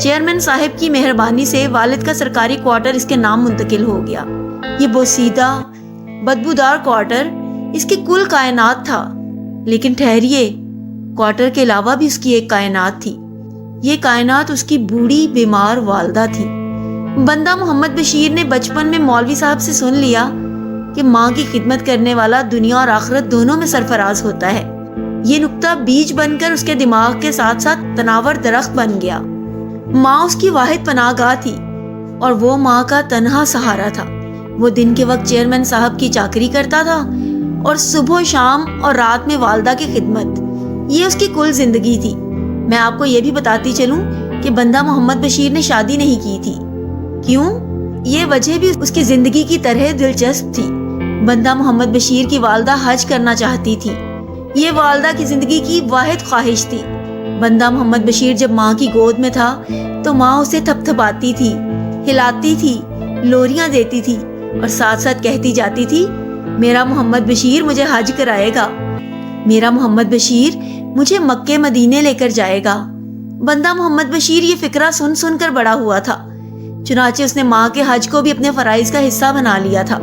Chairman صاحب کی مہربانی سے والد کا سرکاری کوارٹر اس کے نام منتقل ہو گیا۔ یہ بوسیدہ بدبودار کوارٹر اس کی کل کائنات تھا۔ لیکن ٹھہریے، کوارٹر کے علاوہ بھی اس کی ایک کائنات تھی۔ یہ کائنات اس کی بوڑھی بیمار والدہ تھی۔ بندہ محمد بشیر نے بچپن میں مولوی صاحب سے سن لیا کہ ماں کی خدمت کرنے والا دنیا اور آخرت دونوں میں سرفراز ہوتا ہے۔ یہ نقطہ بیج بن کر اس کے دماغ کے ساتھ ساتھ تناور درخت بن گیا۔ ماں اس کی واحد پناہ گاہ تھی اور وہ ماں کا تنہا سہارا تھا۔ وہ دن کے وقت چیئرمین صاحب کی چاکری کرتا تھا اور صبح و شام اور رات میں والدہ کی خدمت، یہ اس کی کل زندگی تھی۔ میں آپ کو یہ بھی بتاتی چلوں کہ بندہ محمد بشیر نے شادی نہیں کی تھی۔ کیوں؟ یہ وجہ بھی اس کی زندگی کی طرح دلچسپ تھی۔ بندہ محمد بشیر کی والدہ حج کرنا چاہتی تھی۔ یہ والدہ کی زندگی کی واحد خواہش تھی۔ بندہ محمد بشیر جب ماں کی گود میں تھا تو ماں اسے تھپ تھپاتی تھی، ہلاتی تھی، لوریاں دیتی تھی اور ساتھ ساتھ کہتی جاتی تھی، میرا محمد بشیر مجھے حج کرائے گا، میرا محمد بشیر مجھے مکے مدینے لے کر جائے گا۔ بندہ محمد بشیر یہ فکرہ سن سن کر بڑا ہوا تھا، چنانچہ اس نے ماں کے حج کو بھی اپنے فرائض کا حصہ بنا لیا تھا۔